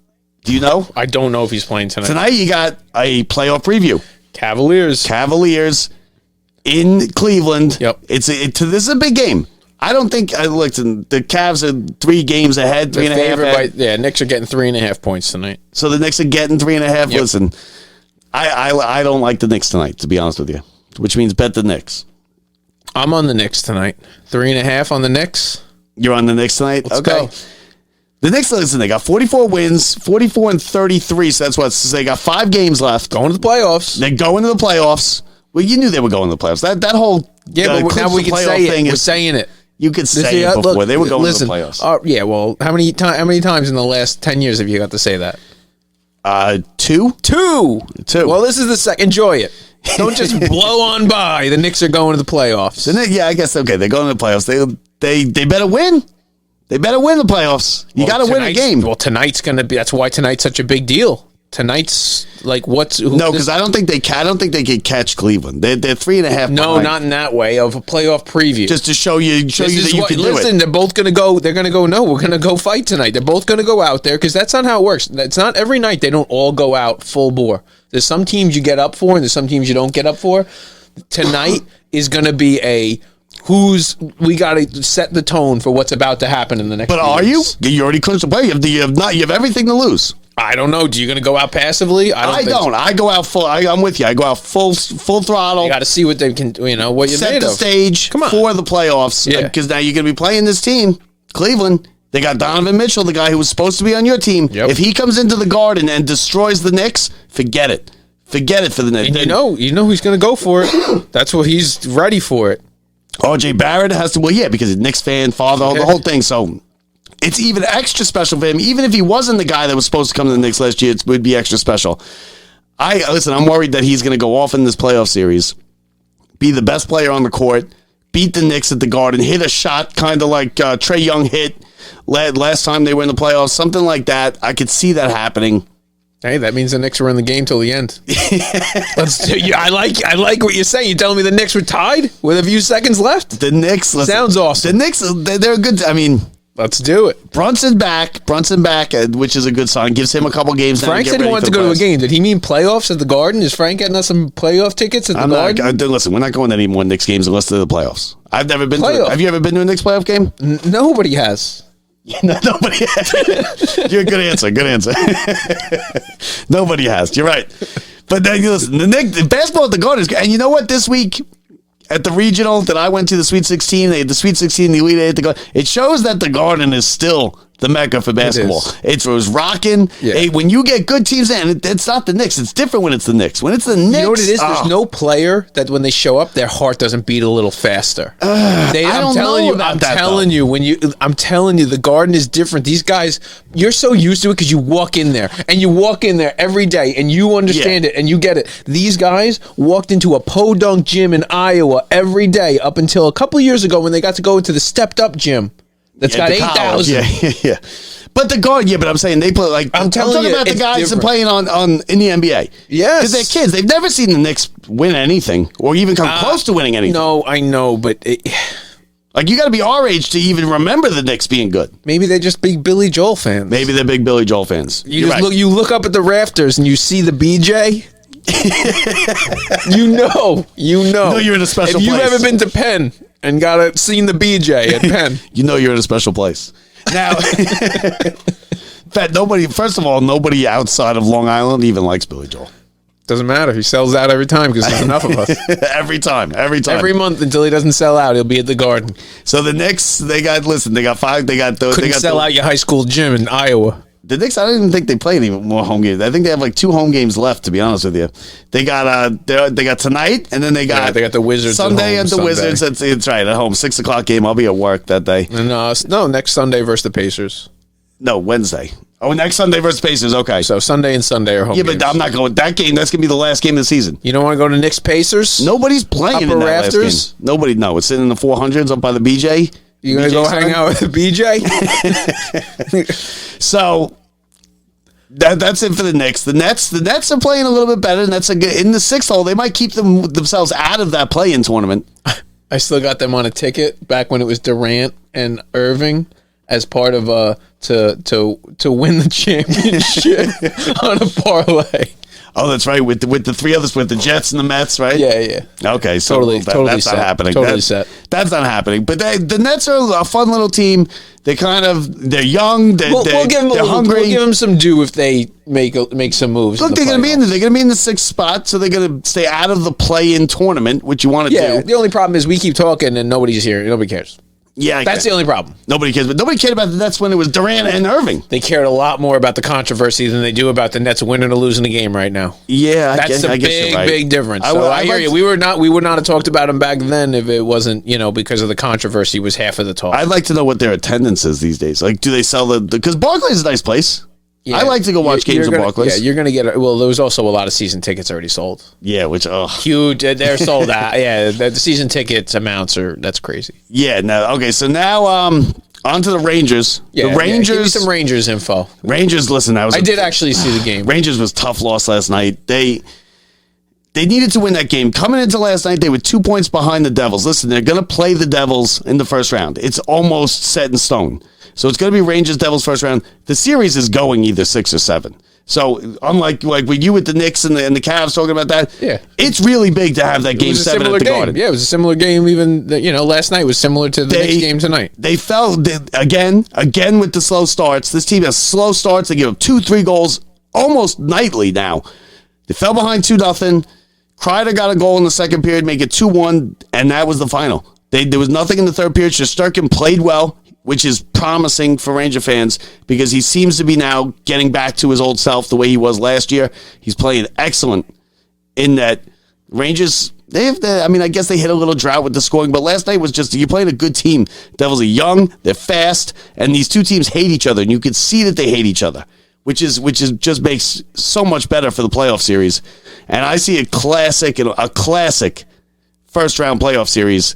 S5: Do you know?
S6: I don't know if he's playing tonight.
S5: Tonight you got a playoff preview. Cavaliers in Cleveland.
S6: Yep.
S5: This is a big game. I don't think, listen, the Cavs are 3 games ahead, 3.5.
S6: Knicks are getting 3.5 points tonight.
S5: So the Knicks are getting 3.5.
S6: Yep.
S5: Listen, I don't like the Knicks tonight, to be honest with you, which means bet the Knicks.
S6: I'm on the Knicks tonight. 3.5 on the Knicks.
S5: You're on the Knicks tonight?
S6: Let's go.
S5: The Knicks, listen, they got 44 wins, 44-33, so that's what, so they got 5 games left.
S6: Going to the playoffs.
S5: They're going to the playoffs. Well, you knew they were going to the playoffs. That whole
S6: but now we can say it. We're saying it.
S5: You could say it before. They were going to the playoffs.
S6: Yeah, well, how many times in the last 10 years have you got to say that?
S5: 2.
S6: Well, this is the second. Enjoy it. Don't just blow on by. The Knicks are going to the playoffs.
S5: Yeah, I guess, okay, they're going to the playoffs. They better win. They better win the playoffs. You got to win a game.
S6: Well, tonight's going to be, that's why tonight's such a big deal. Tonight's like
S5: no, because I don't think they can catch Cleveland. They're 3.5.
S6: No,
S5: behind.
S6: Not in that way of a playoff preview.
S5: Just to show you that you can do it.
S6: Listen, they're both going to go. They're going to go. No, we're going to go fight tonight. They're both going to go out there because that's not how it works. It's not every night. They don't all go out full bore. There's some teams you get up for, and there's some teams you don't get up for. Tonight is going to be we got to set the tone for what's about to happen in the next.
S5: But are weeks. You already clinched the play. You have everything to lose.
S6: I don't know. Do you going to go out passively? I don't.
S5: I go out full. I'm with you. I go out full throttle.
S6: You got to see what they can. What you're
S5: set
S6: made
S5: the
S6: of.
S5: stage for the playoffs.
S6: Yeah.
S5: Because now you're going to be playing this team, Cleveland. They got Donovan Mitchell, the guy who was supposed to be on your team.
S6: Yep.
S5: If he comes into the Garden and destroys the Knicks, forget it. Forget it for the Knicks.
S6: And you know he's going to go for it. That's what he's ready for it.
S5: RJ Barrett has to, well, yeah, because he's a Knicks fan, father, the whole thing. So it's even extra special for him. Even if he wasn't the guy that was supposed to come to the Knicks last year, it would be extra special. I'm worried that he's going to go off in this playoff series, be the best player on the court, beat the Knicks at the Garden, hit a shot kind of like Trae Young hit last time they were in the playoffs, something like that. I could see that happening.
S6: Hey, that means the Knicks were in the game till the end. I like what you're saying. You're telling me the Knicks were tied with a few seconds left?
S5: The Knicks, listen,
S6: sounds awesome.
S5: The Knicks, they're good. I mean,
S6: let's do it.
S5: Brunson back, which is a good sign. Gives him a couple games.
S6: Frank said he wanted to go to a game. Did he mean playoffs at the Garden? Is Frank getting us some playoff tickets at the Garden?
S5: Listen, we're not going to any more Knicks games unless they're the playoffs. I've never been to. Have you ever been to a Knicks playoff game?
S6: Nobody has.
S5: No, nobody has. You're a good answer. Good answer. Nobody has. You're right. But then listen, the basketball at the Garden is good. And you know what? This week at the regional that I went to, the Sweet 16, they had the Sweet 16, the Elite Eight at the Garden. It shows that the Garden is still the mecca for basketball. It was rocking.
S6: Yeah.
S5: Hey, when you get good teams in, it's not the Knicks. It's different when it's the Knicks. When it's the Knicks,
S6: you know what it is? There's no player that when they show up, their heart doesn't beat a little faster. I'm telling you, the Garden is different. These guys, you're so used to it because you walk in there every day and you understand it and you get it. These guys walked into a podunk gym in Iowa every day up until a couple of years ago when they got to go into the stepped up gym. That's got 8,000.
S5: Yeah. But the Guard, but I'm saying they play like I'm talking about the guys that are playing on in the NBA.
S6: Yes,
S5: because they're kids. They've never seen the Knicks win anything or even come close to winning anything.
S6: No, I know, but
S5: like you got to be our age to even remember the Knicks being good.
S6: Maybe they're just big Billy Joel fans.
S5: Maybe they're big Billy Joel fans.
S6: You look up at the rafters and you see the BJ. you know
S5: you're in a special place.
S6: If you've ever been to Penn and seen the BJ at Penn,
S5: you know you're in a special place. Now, first of all, nobody outside of Long Island even likes Billy Joel.
S6: Doesn't matter. He sells out every time because there's enough of us.
S5: Every time.
S6: Every month until he doesn't sell out, he'll be at the Garden.
S5: So the Knicks, they got five.
S6: Couldn't sell out your high school gym in Iowa.
S5: The Knicks, I don't even think they play any more home games. I think they have like 2 home games left, to be honest with you. They got tonight, and then they got
S6: the Wizards
S5: Sunday
S6: at
S5: the Wizards. It's right, at home, 6:00 game. I'll be at work that day.
S6: No, next Sunday versus the Pacers.
S5: No, Wednesday. Oh, next Sunday versus Pacers. Okay.
S6: So Sunday and Sunday are home games.
S5: But I'm not going. That game, that's going to be the last game of the season.
S6: You don't want to go to Knicks Pacers?
S5: Nobody's playing
S6: Upper
S5: in that
S6: rafters?
S5: last game. Nobody, no. It's sitting in the 400s up by the BJ.
S6: You going to go hang out with the BJ?
S5: So... That's it for the Knicks. The Nets are playing a little bit better, and that's in the 6th hole. They might keep themselves out of that play-in tournament.
S6: I still got them on a ticket back when it was Durant and Irving as part of to win the championship on a parlay.
S5: Oh, that's right. With the 3 others, with the Jets and the Mets, right?
S6: Yeah.
S5: Okay, so
S6: totally
S5: that's
S6: set.
S5: not happening.
S6: Totally set.
S5: That's not happening. But the Nets are a fun little team. They're young. They're hungry.
S6: We'll give them some due if they make some moves.
S5: Look, they're going to be in the 6th spot, so they're going to stay out of the play-in tournament, which you want to do.
S6: Yeah. The only problem is we keep talking and nobody's here. Nobody cares.
S5: Yeah,
S6: that's the only problem.
S5: Nobody cares, but nobody cared about the Nets when it was Durant and Irving.
S6: They cared a lot more about the controversy than they do about the Nets winning or losing the game right now.
S5: Yeah,
S6: that's a big difference. I hear you. We would not have talked about them back then if it wasn't because of the controversy was half of the talk.
S5: I'd like to know what their attendance is these days. Like, do they sell because Barclays is a nice place. Yeah, I like to go watch games in Barclays.
S6: Yeah, you're going to get well, there was also a lot of season tickets already sold.
S5: Yeah, which
S6: huge. They're sold out. Yeah, the season tickets amounts that's crazy.
S5: Yeah, no. Okay, so now on to the Rangers.
S6: Yeah,
S5: the Rangers.
S6: Give me some Rangers info.
S5: Rangers, listen, I did
S6: actually see the game.
S5: Rangers was tough loss last night. They needed to win that game. Coming into last night, they were 2 points behind the Devils. Listen, they're going to play the Devils in the first round. It's almost set in stone. So it's going to be Rangers-Devils first round. The series is going either 6 or 7. So unlike with you with the Knicks and the Cavs talking about that, it's really big to have that game 7 at the Garden.
S6: Yeah, it was a similar game. Even last night was similar to the Knicks game tonight.
S5: They fell again with the slow starts. This team has slow starts. They give up 2-3 goals almost nightly now. They fell behind 2-0. Kreider got a goal in the second period, make it 2-1, and that was the final. There was nothing in the third period. Shesterkin played well. which is promising for Ranger fans because he seems to be now getting back to his old self the way he was last year. He's playing excellent in that. Rangers, I guess they hit a little drought with the scoring, but last night was just, you're playing a good team. Devils are young, they're fast, and these two teams hate each other, and you can see that they hate each other, which is just makes so much better for the playoff series. And I see a classic first round playoff series,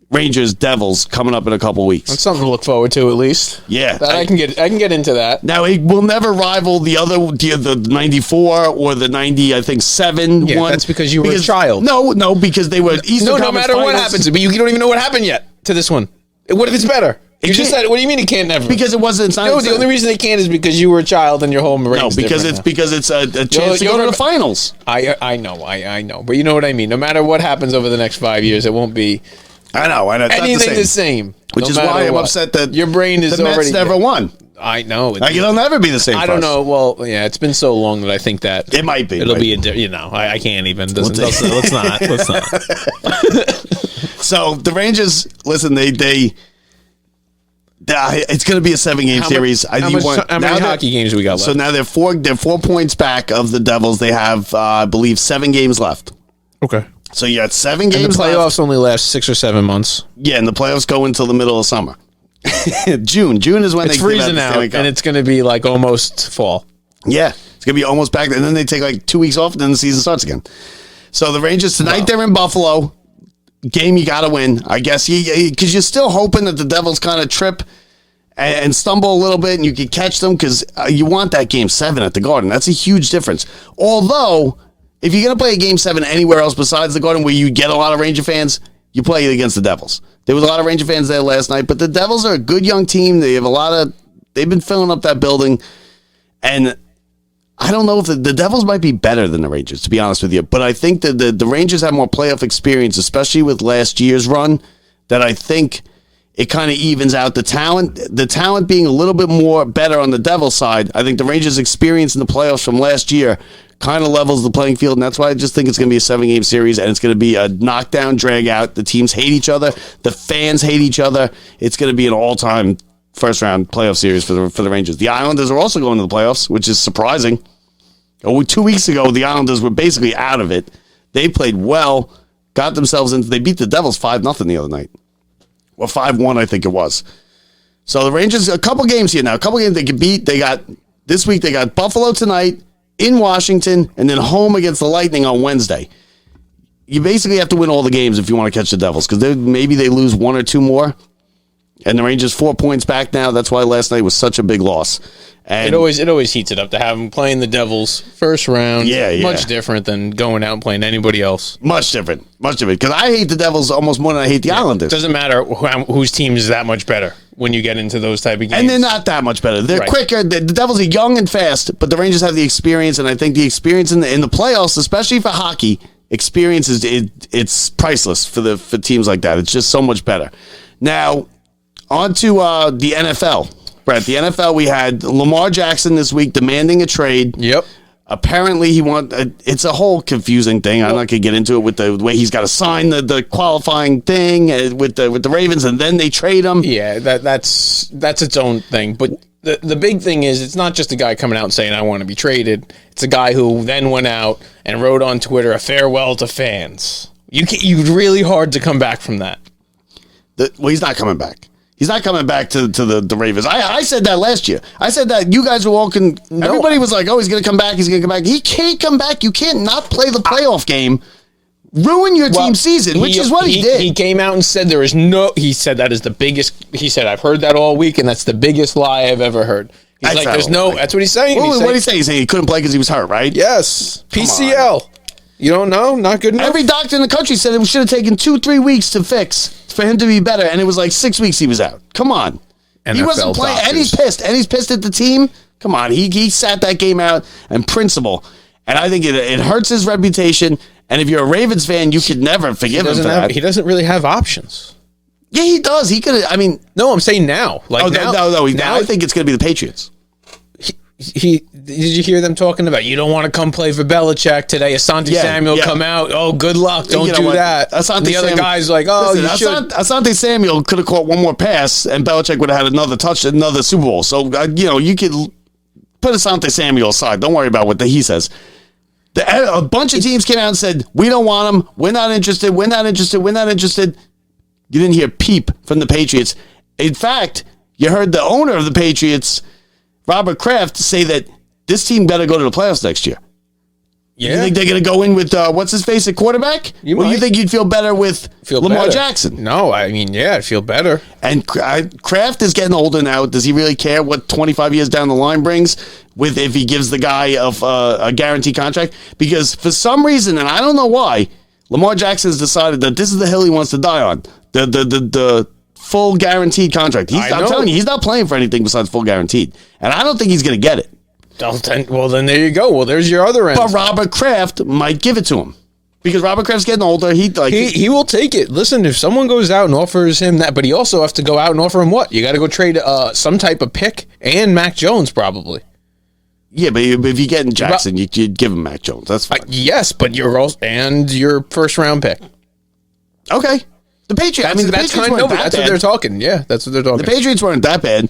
S5: Rangers Devils, coming up in a couple weeks.
S6: That's something to look forward to, at least.
S5: Yeah,
S6: I can get into that.
S5: Now it will never rival the 94 or the 90, I think 7.
S6: Yeah, that's because you were a child.
S5: No, because they were Eastern
S6: No
S5: Conference
S6: matter what
S5: Finals.
S6: happens, but you don't even know what happened yet to this one. What if it's better? You just said, what do you mean it can't never?
S5: Because it wasn't.
S6: No, the only reason it can't is because you were a child and your whole brain's
S5: No, because it's a chance to go to the finals.
S6: I know, but you know what I mean. No matter what happens over the next 5 years, it won't be.
S5: I know. It's
S6: anything
S5: not
S6: the same.
S5: Which is why I'm upset that
S6: your brain is
S5: the Mets
S6: already
S5: never won.
S6: I know.
S5: It'll never be the same.
S6: I don't know. Well, yeah, it's been so long that I think that
S5: it might be.
S6: It'll be I can't even. Let's not.
S5: So the Rangers, listen, it's going to be a 7-game series.
S6: How many hockey games we got left?
S5: So now they're 4 points back of the Devils. They have, I believe, 7 games left.
S6: Okay.
S5: So you got 7 games.
S6: And the playoffs
S5: left.
S6: only last 6 or 7 months.
S5: Yeah, and the playoffs go until the middle of summer. June is when
S6: it's freezing out, and it's going to be like almost fall.
S5: Yeah, it's going to be almost back, and then they take like 2 weeks off, and then the season starts again. So the Rangers tonight, they're in Buffalo. Game you got to win, I guess, because you're still hoping that the Devils kind of trip and stumble a little bit, and you can catch them because you want that Game 7 at the Garden. That's a huge difference. Although, if you're going to play a Game 7 anywhere else besides the Garden where you get a lot of Ranger fans, you play it against the Devils. There was a lot of Ranger fans there last night, but the Devils are a good young team. They've been filling up that building, and I don't know if the Devils might be better than the Rangers, to be honest with you, but I think that the Rangers have more playoff experience, especially with last year's run, that I think it kind of evens out the talent being a little bit more better on the Devils side. I think the Rangers' experience in the playoffs from last year kind of levels the playing field, and that's why I just think it's going to be a 7-game series, and it's going to be a knockdown, drag out. The teams hate each other. The fans hate each other. It's going to be an all-time first-round playoff series for the Rangers. The Islanders are also going to the playoffs, which is surprising. 2 weeks ago, the Islanders were basically out of it. They played well, got themselves into. They beat the Devils 5-0 the other night. Well, 5-1, I think it was. So the Rangers, a couple games here now. A couple games they could beat. This week they got Buffalo tonight, in Washington, and then home against the Lightning on Wednesday. You basically have to win all the games if you want to catch the Devils, because maybe they lose 1 or 2 more. And the Rangers 4 points back now. That's why last night was such a big loss. And
S6: it always heats it up to have them playing the Devils first round.
S5: Yeah.
S6: Much different than going out and playing anybody else.
S5: Much different. Because I hate the Devils almost more than I hate the Islanders.
S6: It doesn't matter whose team is that much better when you get into those type of games.
S5: And they're not that much better. They're quicker. The Devils are young and fast, but the Rangers have the experience, and I think the experience in the playoffs, especially for hockey, experience it's priceless for teams like that. It's just so much better. Now, on to the NFL. Brett, the NFL, we had Lamar Jackson this week demanding a trade.
S6: Yep.
S5: Apparently, it's a whole confusing thing. I'm not going to get into it with the way he's got to sign the qualifying thing with the Ravens, and then they trade him.
S6: Yeah, that's its own thing. But the big thing is, it's not just a guy coming out and saying, I want to be traded. It's a guy who then went out and wrote on Twitter a farewell to fans. You're really hard to come back from that.
S5: Well, he's not coming back. He's not coming back to the Ravens. I said that last year. I said that you guys were all everybody was like, oh, he's going to come back. He's going to come back. He can't come back. You can't not play the playoff game, ruin your team's season, which is what he did.
S6: He came out and said he said that is the biggest, he said, I've heard that all week, and that's the biggest lie I've ever heard. He's like, that's what he's saying.
S5: What did he say? He's saying he couldn't play because he was hurt, right?
S6: Yes. PCL. You don't know? Not good enough?
S5: Every doctor in the country said it should have taken 2-3 weeks to fix for him to be better, and it was like 6 weeks he was out. Come on.
S6: NFL
S5: he wasn't playing,
S6: doctors.
S5: and he's pissed at the team. Come on. He sat that game out, and principle. And I think it hurts his reputation, and if you're a Ravens fan, you could never forgive him for that.
S6: He doesn't really have options.
S5: Yeah, he does. He could. I mean,
S6: no, I'm saying now.
S5: No. I think it's going to be the Patriots.
S6: Did you hear them talking about you don't want to come play for Belichick today? Asante Samuel come out. Oh, good luck. Don't do that.
S5: Asante
S6: the other guy's like, oh,
S5: listen,
S6: you should.
S5: Asante Samuel could have caught one more pass, and Belichick would have had another Super Bowl. So you could put Asante Samuel aside. Don't worry about what he says. A bunch of teams came out and said, we don't want him. We're not interested. We're not interested. We're not interested. You didn't hear peep from the Patriots. In fact, you heard the owner of the Patriots, Robert Kraft, say that this team better go to the playoffs next year.
S6: Yeah.
S5: You think they're going to go in with, what's his face at quarterback? Do you think you'd feel better with Lamar Jackson?
S6: No, I mean, yeah, I'd feel better.
S5: And Kraft is getting older now. Does he really care what 25 years down the line brings with if he gives the guy a guaranteed contract? Because for some reason, and I don't know why, Lamar Jackson has decided that this is the hill he wants to die on. The full guaranteed contract. I'm telling you, he's not playing for anything besides full guaranteed. And I don't think he's going to get it.
S6: Well, then there you go. Well, there's your other end.
S5: But Robert Kraft might give it to him. Because Robert Kraft's getting older. He
S6: will take it. Listen, if someone goes out and offers him that, but he also has to go out and offer him what? You got to go trade some type of pick and Mac Jones probably.
S5: Yeah, but if you're getting Jackson, you'd give him Mac Jones. That's fine.
S6: Yes, but your first round pick.
S5: Okay. The Patriots.
S6: That's what they're talking. Yeah, that's what they're talking.
S5: The Patriots weren't that bad.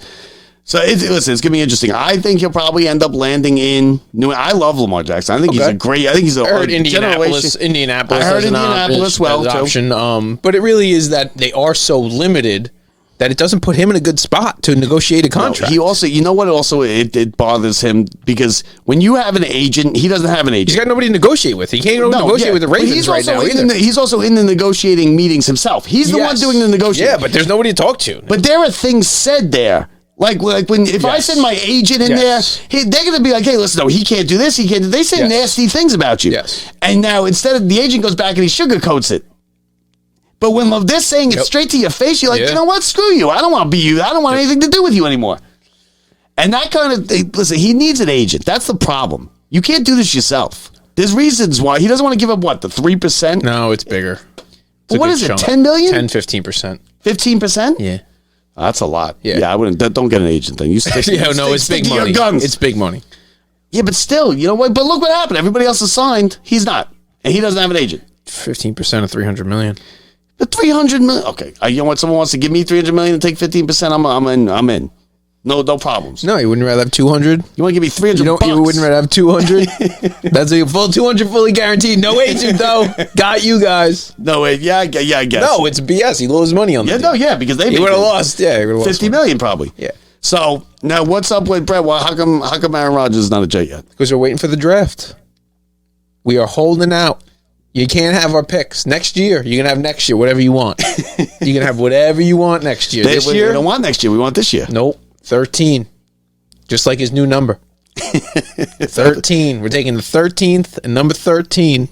S5: So listen, it's gonna be interesting. I think he'll probably end up landing in New. I love Lamar Jackson. I think he's a great. I think he's a.
S6: I heard Indianapolis. I
S5: heard Indianapolis
S6: option. But it really is that they are so limited that it doesn't put him in a good spot to negotiate a contract.
S5: No, he also, you know what? Also, it bothers him because when you have an agent, he doesn't have an agent.
S6: He's got nobody to negotiate with. He can't negotiate with the Ravens right now either.
S5: He's also in the negotiating meetings himself. He's the one doing the negotiating.
S6: Yeah, but there's nobody to talk to.
S5: But there are things said there. Like if I send my agent in there, they're going to be like, hey, listen, no, he can't do this. He can't do. They say nasty things about you.
S6: Yes.
S5: And now instead of the agent goes back and he sugarcoats it. But when they're saying it straight to your face, you're like, you know what? Screw you. I don't want to be you. I don't want anything to do with you anymore. And that kind of thing, listen, he needs an agent. That's the problem. You can't do this yourself. There's reasons why. He doesn't want to give up, what, the 3%?
S6: No, it's bigger.
S5: What is it, $10 million?
S6: 10-15%.
S5: 15%?
S6: Yeah.
S5: That's a lot. Yeah, I wouldn't. Don't get an agent then. You stick.
S6: It's big money. It's big money.
S5: Yeah, but still, you know what? But look what happened. Everybody else is signed. He's not, and he doesn't have an agent.
S6: 15% of $300 million.
S5: The $300 million. Okay, you know what? Someone wants to give me $300 million to take 15%. I'm in. No problems.
S6: No, you wouldn't rather have 200.
S5: You want to give me 300?
S6: You wouldn't rather have 200. That's a full 200, fully guaranteed. No agent though. Got you guys.
S5: No wait. Yeah, I guess.
S6: No, it's BS. He loses money on that.
S5: Because they
S6: would have lost. Yeah, he would have lost
S5: $50 million probably.
S6: Yeah.
S5: So now what's up with Brett? Well, how come Aaron Rodgers is not a Jet yet?
S6: Because we're waiting for the draft. We are holding out. You can't have our picks next year. You can have next year, whatever you want. You can have whatever you want next year. This year,
S5: we don't want next year. We want this year.
S6: Nope. 13. Just like his new number. 13. We're taking the 13th and number 13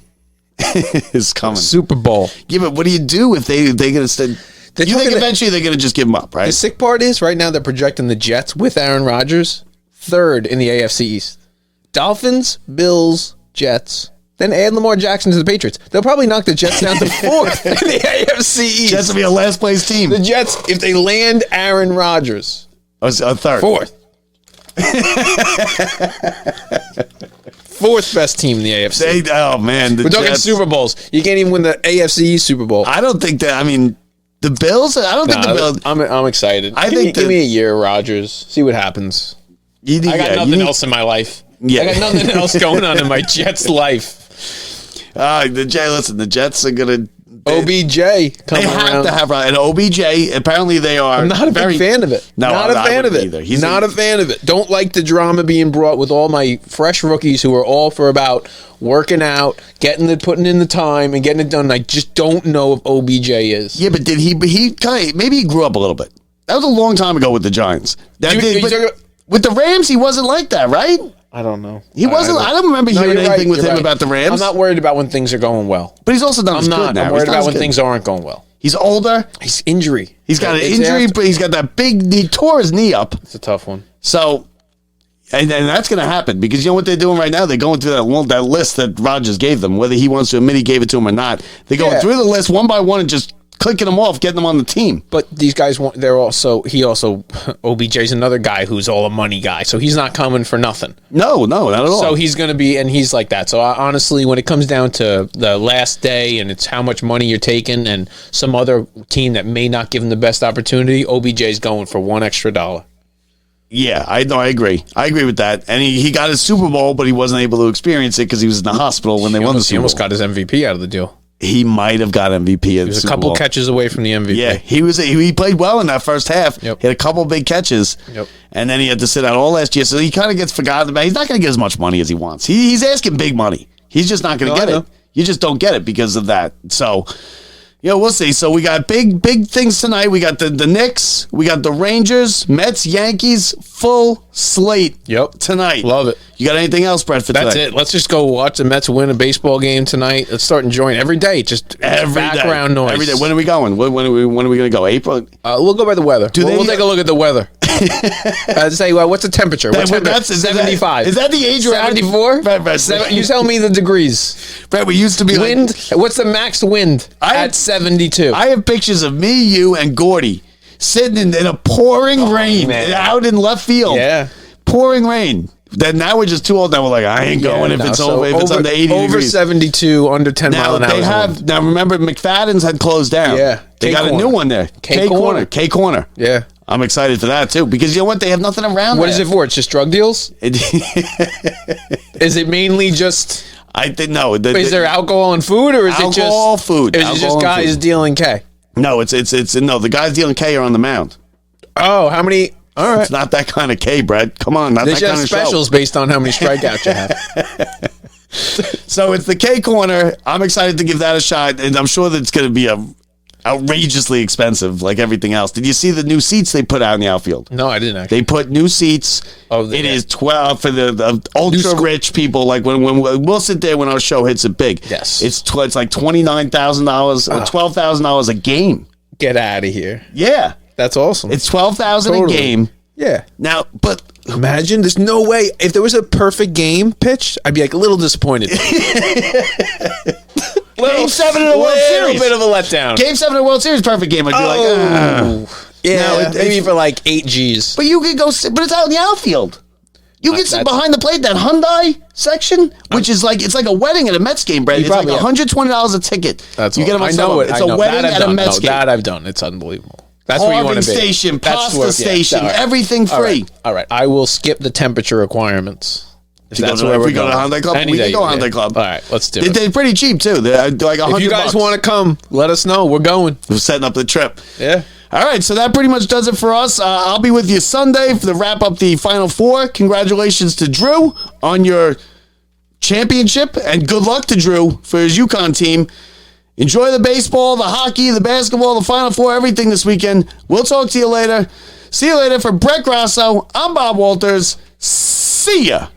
S5: is coming.
S6: Super Bowl.
S5: Yeah, but what do you do if they're going to say... You think eventually they're going to just give him up, right?
S6: The sick part is, right now they're projecting the Jets with Aaron Rodgers third in the AFC East. Dolphins, Bills, Jets. Then add Lamar Jackson to the Patriots. They'll probably knock the Jets down to fourth in the AFC East.
S5: Jets will be a last place team.
S6: The Jets, if they land Aaron Rodgers...
S5: A third.
S6: Fourth best team in the AFC.
S5: We're
S6: talking
S5: Jets.
S6: Super Bowls. You can't even win the AFC Super Bowl.
S5: I don't think that. I mean, the Bills. I don't think the Bills.
S6: I'm excited. Give me a year, Rodgers. See what happens. I got nothing else in my life. Yeah. I got nothing else going on in my Jets life.
S5: The Jets are gonna.
S6: OBJ coming around.
S5: They have to have an OBJ. Apparently, they are.
S6: I'm not a big fan of it.
S5: No,
S6: not a fan of it.
S5: Either.
S6: He's not a fan of it. Don't like the drama being brought with all my fresh rookies who are all for about working out, putting in the time, and getting it done. I just don't know if OBJ is.
S5: Yeah, but did he maybe he grew up a little bit. That was a long time ago with the Giants. With the Rams, he wasn't like that, right?
S6: I don't know.
S5: He wasn't. I don't remember hearing anything with him about the Rams.
S6: I'm not worried about when things are going well.
S5: But he's also done good now.
S6: I'm worried about when things aren't going well.
S5: He's older.
S6: He's injury.
S5: He's got an injury, but he's got that big. He tore his knee up.
S6: It's a tough one.
S5: So, and that's going to happen because you know what they're doing right now? They're going through that list that Rodgers gave them, whether he wants to admit he gave it to him or not. They're going through the list one by one and just clicking them off, getting them on the team.
S6: But these guys want. OBJ's another guy who's all a money guy, so he's not coming for nothing.
S5: No, not at all.
S6: So he's going to be, and he's like that. So honestly, when it comes down to the last day and it's how much money you're taking and some other team that may not give him the best opportunity, OBJ's going for $1 extra.
S5: Yeah, I agree. I agree with that. And he got his Super Bowl, but he wasn't able to experience it because he was in the hospital when they won the Super Bowl.
S6: He almost got his MVP out of the deal.
S5: He might have got MVP. He was
S6: a couple catches away from the MVP.
S5: Yeah, he played well in that first half.
S6: Yep.
S5: He had a couple big catches.
S6: Yep.
S5: And then he had to sit out all last year, so he kind of gets forgotten about. He's not going to get as much money as he wants. He's asking big money. He's just not going to get it. You just don't get it because of that. So, we'll see. So we got big things tonight. We got the Knicks. We got the Rangers, Mets, Yankees, full slate tonight.
S6: Love it.
S5: You got anything else, Brett, for tonight?
S6: That's it. Let's just go watch the Mets win a baseball game tonight. Let's start enjoying every day. Just background noise.
S5: Every day. When are we going? When are we going to go? April?
S6: We'll go by the weather. We'll take a look at the weather. Say, what's the temperature? What's 75?
S5: Is that the age?
S6: 74? You tell me the degrees.
S5: Brett, we used to be
S6: wind. What's the max wind at 72?
S5: I have pictures of me, you, and Gordy sitting in a pouring rain out in left field.
S6: Yeah.
S5: Pouring rain. Then now we're just too old. Now we're like, I ain't going if it's over under 80
S6: over
S5: degrees.
S6: 72, under 10 mile an hour.
S5: Now remember, McFadden's had closed down.
S6: Yeah.
S5: They got a new one there. K Corner.
S6: Yeah.
S5: I'm excited for that too because you know what? They have nothing around.
S6: What is it for? It's just drug deals? Is it mainly just...
S5: I think no.
S6: Is there alcohol and food, or is it just
S5: alcohol, food?
S6: Is it just guys dealing K?
S5: No, it's no. The guys dealing K are on the mound.
S6: Oh, how many? All right,
S5: it's not that kind of K, Brett. Come on, not
S6: they
S5: that kind of
S6: show. Specials based on how many strikeouts you have.
S5: So it's the K Corner. I'm excited to give that a shot, and I'm sure that it's going to be outrageously expensive, like everything else. Did you see the new seats they put out in the outfield?
S6: No, I didn't actually.
S5: They put new seats. It is 12 for the ultra rich people. Like when we'll sit there when our show hits it big.
S6: Yes,
S5: it's like $29,000 or $12,000 a game.
S6: Get out of here!
S5: Yeah,
S6: that's awesome.
S5: It's $12,000 a game.
S6: Yeah.
S5: Now, but
S6: imagine there's no way if there was a perfect game pitched, I'd be like a little disappointed.
S5: Game 7 of the World Series.
S6: A bit of a letdown.
S5: Game 7 of the World Series, perfect game. I'd be like,
S6: yeah, maybe for like 8 Gs.
S5: But you could go, but it's out in the outfield. You can sit behind the plate, that Hyundai section, which is like, it's like a wedding at a Mets game, Brad. It's like $120 a ticket.
S6: That's
S5: you get them on it. It's a wedding at a Mets game.
S6: That I've done. It's unbelievable. That's where you want to be.
S5: Station, pasta station, everything free.
S6: All right. I will skip the temperature requirements. If
S5: we go to Hyundai Club, we can go Hyundai Club.
S6: All right, let's do it.
S5: They're pretty cheap too. They're like $100.
S6: If you guys want to come, let us know. We're going.
S5: We're setting up the trip.
S6: Yeah.
S5: All right, so that pretty much does it for us. I'll be with you Sunday to wrap up the Final Four. Congratulations to Drew on your championship, and good luck to Drew for his UConn team. Enjoy the baseball, the hockey, the basketball, the Final Four, everything this weekend. We'll talk to you later. See you later. For Brett Grasso, I'm Bob Walters. See ya.